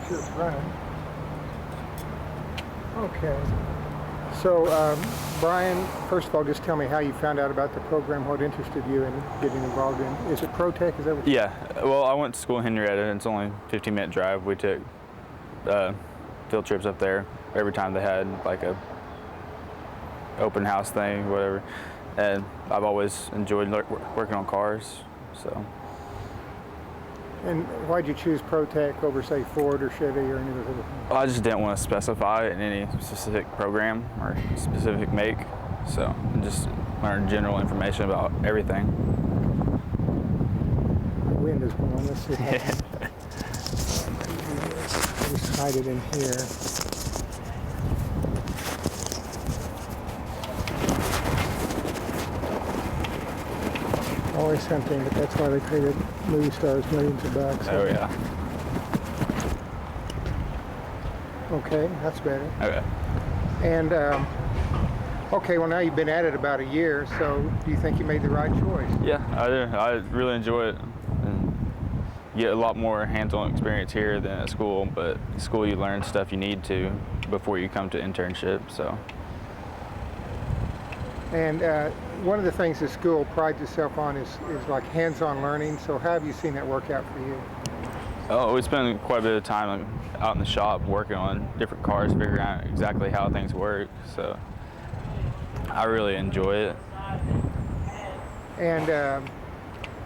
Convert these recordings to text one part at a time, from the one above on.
Sure it's running. Okay. So, Brian, first of all, just tell me how you found out about the program, what interested you in getting involved in. Is it Protech? Is that what? Yeah. Well, I went to school in Henrietta, and it's only a 15-minute drive. We took field trips up there every time they had like a open house thing, whatever. and I've always enjoyed working on cars. So. And why'd you choose Protech over, say, Ford or Chevy or any of those other things? I just didn't want to specify it in any specific program or specific make, so I just learned general information about everything. The wind is blowing. Let's see if I can just hide it in here. Always something, but that's why they paid movie stars millions of bucks. Oh yeah. Okay, that's better. Okay. And okay, well now you've been at it about a year, so do you think you made the right choice? Yeah, I do. I really enjoy it. And you get a lot more hands-on experience here than at school, but at school you learn stuff you need to before you come to internship. So. And one of the things that school prides itself on is like hands-on learning. So how have you seen that work out for you? Oh, we spend quite a bit of time out in the shop working on different cars, figuring out exactly how things work. So I really enjoy it. And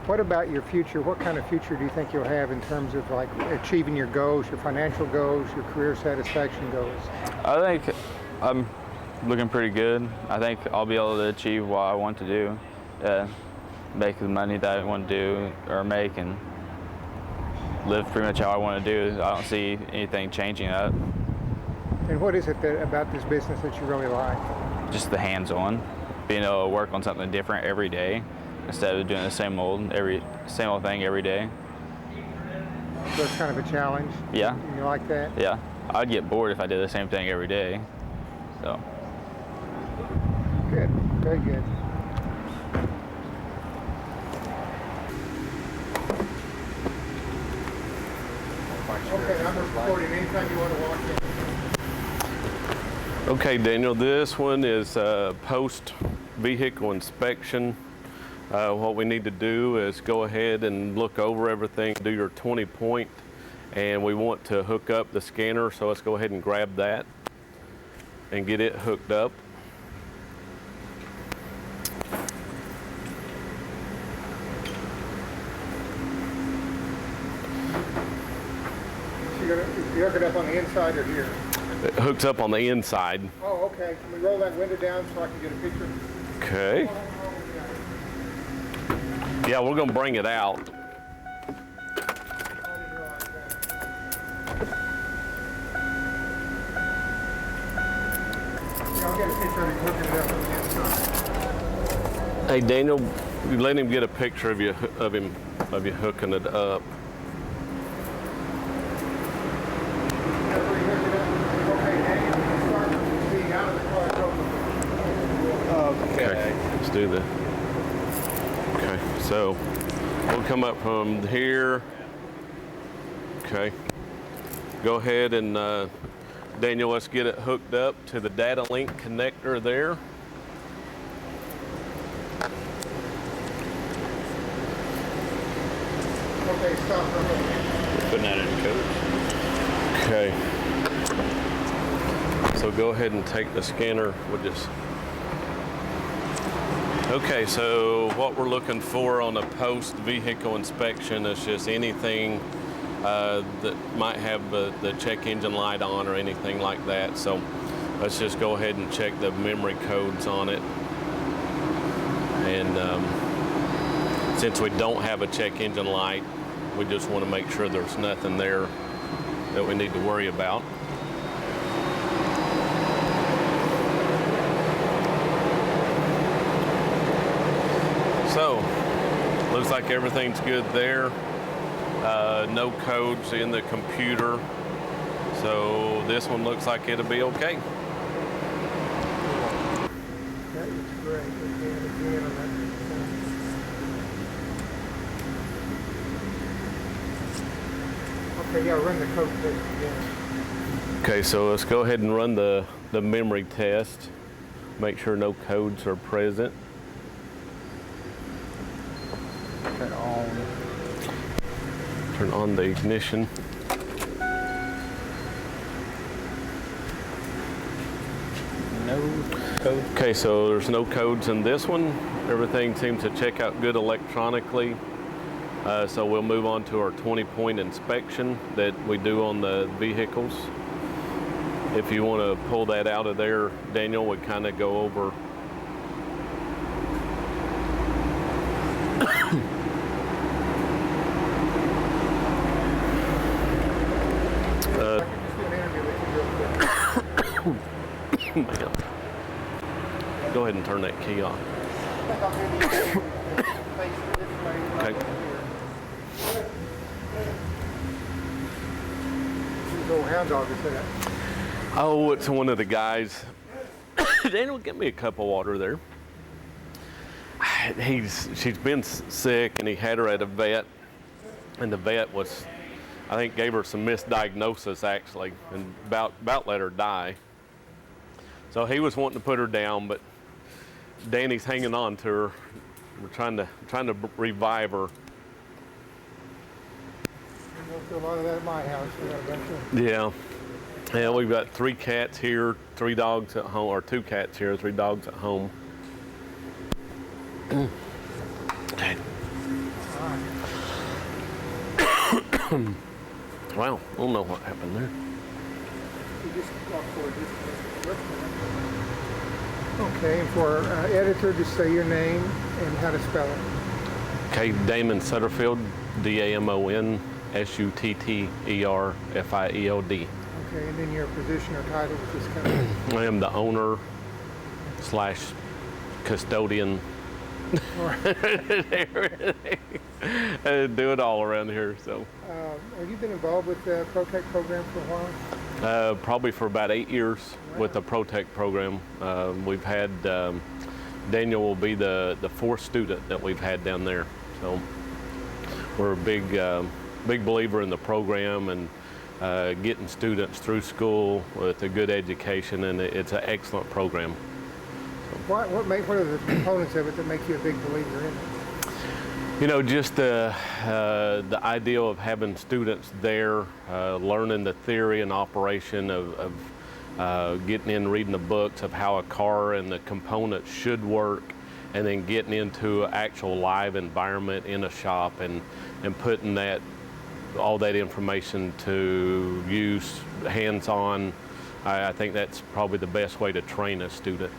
what about your future? What kind of future do you think you'll have in terms of like achieving your goals, your financial goals, your career satisfaction goals? I think I'm looking pretty good. I think I'll be able to achieve what I want to do, make the money that I want to do or make, and live pretty much how I want to do. I don't see anything changing that. And what is it about this business that you really like? Just the hands-on, being able to work on something different every day instead of doing the same old thing every day. So it's kind of a challenge. Yeah. You like that? Yeah. I'd get bored if I did the same thing every day. So. Good. Very good. Okay, I'm recording. Anytime you want to walk in. Okay, Daniel, this one is post-vehicle inspection. What we need to do is go ahead and look over everything, do your 20-point, and we want to hook up the scanner, so let's go ahead and grab that and get it hooked up. You hook it up on the inside or here? It hooks up on the inside. Oh, okay. Can we roll that window down so I can get a picture? Okay. Yeah, we're gonna bring it out. I'll get a picture of you hooking it up on the inside. Hey, Daniel, you let him get a picture of you hooking it up. Okay, let's do that. Okay, so we'll come up from here. Okay, go ahead and Daniel, let's get it hooked up to the data link connector there. Okay, stop for a minute. Putting that in code. Okay. So go ahead and take the scanner. We'll just. Okay, so what we're looking for on a post-vehicle inspection is just anything that might have the check engine light on or anything like that. So let's just go ahead and check the memory codes on it. And since we don't have a check engine light, we just want to make sure there's nothing there that we need to worry about. So, looks like everything's good there. No codes in the computer. So this one looks like it'll be okay. That looks great. Again on that. Okay, yeah, run the code test again. Okay, so let's go ahead and run the memory test. Make sure no codes are present. Turn on the ignition. No. code? Okay, so there's no codes in this one. Everything seems to check out good electronically. So we'll move on to our 20-point inspection that we do on the vehicles. If you want to pull that out of there, Daniel would kind of go over. Go ahead and turn that key off. Okay. Old hound dog is that? Oh, it's one of the guys. Daniel, get me a cup of water there. She's been sick, and he had her at a vet, and the vet was, I think, gave her some misdiagnosis actually, and about let her die. So he was wanting to put her down, but Danny's hanging on to her. We're trying to revive her. We'll do a lot of that at my house. We got a bunch of... Yeah, we've got 3 cats here, 3 dogs at home, or 2 cats here, 3 dogs at home. Wow, I don't know what happened there. Okay, and for our editor, just say your name and how to spell it. Okay, Damon Sutterfield, DAMON SUTTERFIELD. Okay, and then your position or title with this company. I am the owner / custodian. Do it all around here. So, have you been involved with the Protech program for a while? Probably for about 8 years with the Protech program. We've had Daniel will be the 4th student that we've had down there. So we're a big believer in the program and getting students through school with a good education, and it's an excellent program. What are the components of it that make you a big believer in it? You know, just the idea of having students there, learning the theory and operation of getting in, reading the books of how a car and the components should work, and then getting into an actual live environment in a shop and putting all that information to use hands-on. I think that's probably the best way to train a student.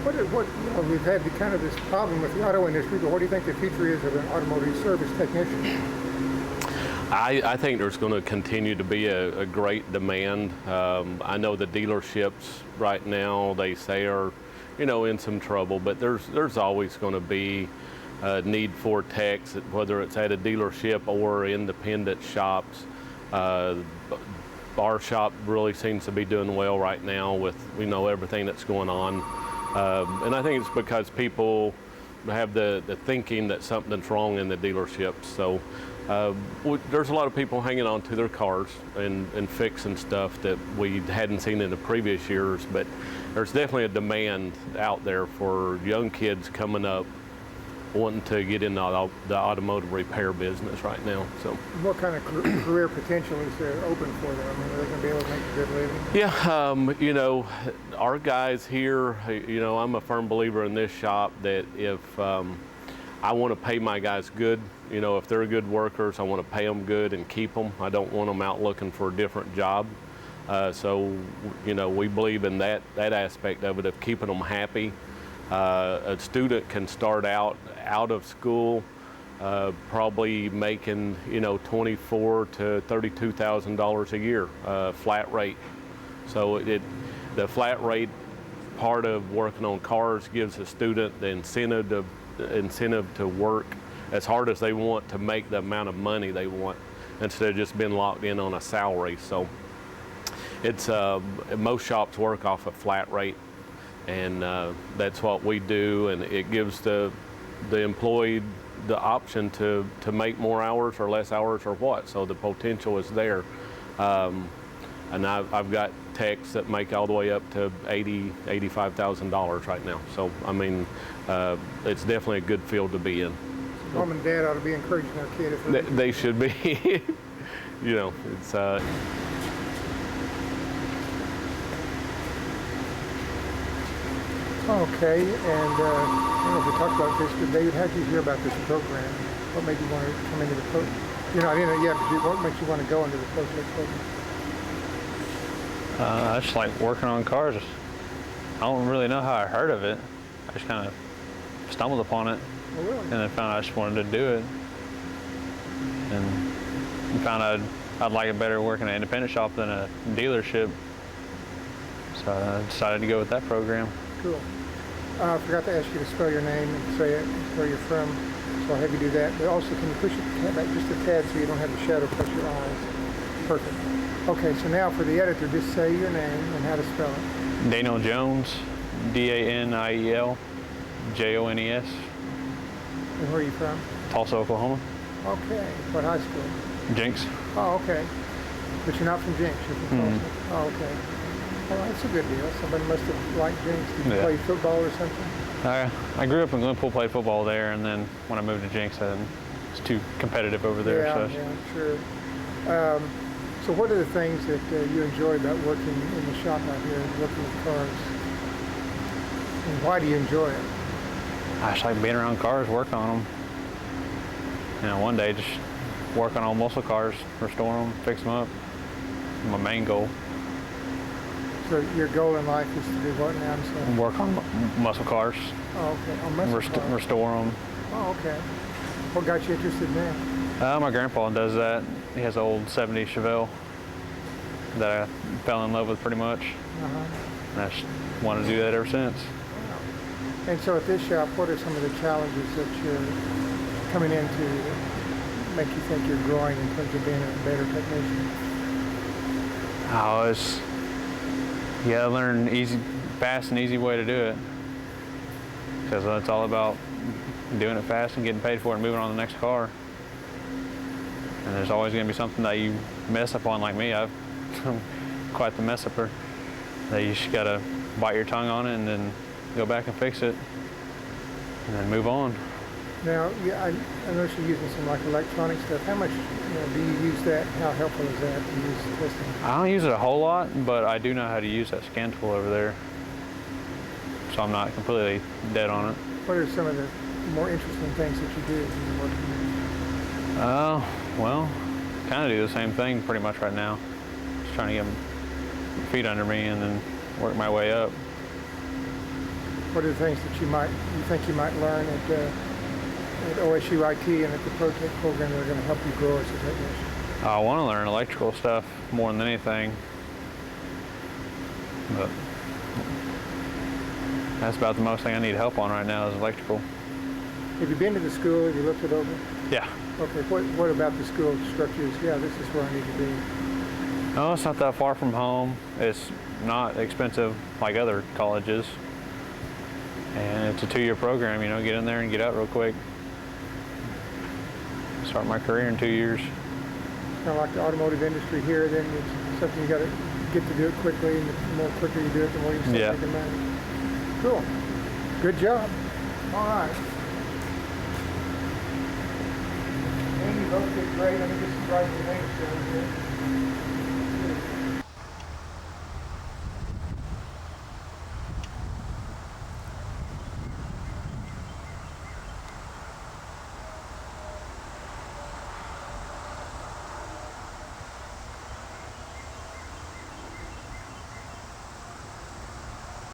We've had kind of this problem with the auto industry, but what do you think the future is of an automotive service technician? I think there's going to continue to be a great demand. I know the dealerships right now, they say are, in some trouble, but there's always going to be a need for techs, whether it's at a dealership or independent shops. Our shop really seems to be doing well right now with everything that's going on, and I think it's because people have the thinking that something's wrong in the dealerships. So there's a lot of people hanging on to their cars and fixing stuff that we hadn't seen in the previous years, but there's definitely a demand out there for young kids coming up wanting to get in the automotive repair business right now. So, what kind of career potential is there open for them? I mean, are they going to be able to make a good living? Yeah, our guys here, I'm a firm believer in this shop that if I want to pay my guys good, if they're good workers, I want to pay them good and keep them. I don't want them out looking for a different job. So, we believe in that aspect of it, of keeping them happy. A student can start out of school probably making $24,000 to $32,000 a year flat rate. So the flat rate part of working on cars gives a student the incentive to work as hard as they want to make the amount of money they want, instead of just being locked in on a salary. So it's most shops work off a flat rate. And that's what we do, and it gives the employee the option to make more hours or less hours or what. So the potential is there. And I've got techs that make all the way up to $85,000 right now. So I mean, it's definitely a good field to be in. Mom and Dad ought to be encouraging their kid. They should be. It's. Okay, and I don't know if we talked about this, but David, how did you hear about this program? What made you want to come into the program? You're not in it yet, but what makes you want to go into the Protech program? I just like working on cars. I don't really know how I heard of it. I just kind of stumbled upon it, Oh, really? and then found I just wanted to do it. And found I'd like it better working at an independent shop than a dealership. So I decided to go with that program. Cool. I forgot to ask you to spell your name and say it, where you're from, so I'll have you do that. But also, can you push it back just a tad so you don't have the shadow touch your eyes? Perfect. Okay, so now for the editor, just say your name and how to spell it. Daniel Jones, Daniel Jones. And where are you from? Tulsa, Oklahoma. Okay. What high school? Jinx. Oh, okay. But you're not from Jinx, you're from Tulsa. Oh, okay. Well, that's a good deal. Somebody must have liked Jinx. Did you Yeah. play football or something? I grew up in Glenpool, played football there, and then when I moved to Jinx, it's too competitive over there. Yeah, So yeah, sure. So what are the things that you enjoy about working in the shop out here, working with cars? And why do you enjoy it? I just like being around cars, working on them. You know, one day just work on all muscle cars, restore them, fix them up. My main goal. So your goal in life is to do what now? So, Work on muscle cars, oh, okay. On muscle cars. restore them. Oh, okay. What got you interested in that? My grandpa does that. He has an old 70 Chevelle that I fell in love with pretty much. Uh-huh. And I just wanted to do that ever since. And so at this shop, what are some of the challenges that you're coming in to make you think you're growing in terms of being a better technician? You gotta learn fast and easy way to do it. Because it's all about doing it fast and getting paid for it and moving on to the next car. And there's always gonna be something that you mess up on, like me. I'm quite the mess upper. That you just gotta bite your tongue on it and then go back and fix it and then move on. Now, yeah, I noticed you're using some like electronic stuff. How much do you use that? How helpful is that to use testing? I don't use it a whole lot, but I do know how to use that scan tool over there. So I'm not completely dead on it. What are some of the more interesting things that you do when you're working? Well, kind of do the same thing pretty much right now. Just trying to get my feet under me and then work my way up. What are the things that you think you might learn at OSUIT and at the Protech program that are going to help you grow as a technician? I want to learn electrical stuff more than anything, but that's about the most thing I need help on right now is electrical. Have you been to the school? Have you looked it over? Yeah. Okay, what about the school structures? Yeah, this is where I need to be. No, it's not that far from home. It's not expensive like other colleges. And it's a 2-year program, get in there and get out real quick. Start my career in 2 years. Kind of like the automotive industry here, then it's something you got to get to do it quickly, and the more quicker you do it, the more you can start making money. Cool. Good job. All right. And you both did great. Let me just write your names down here.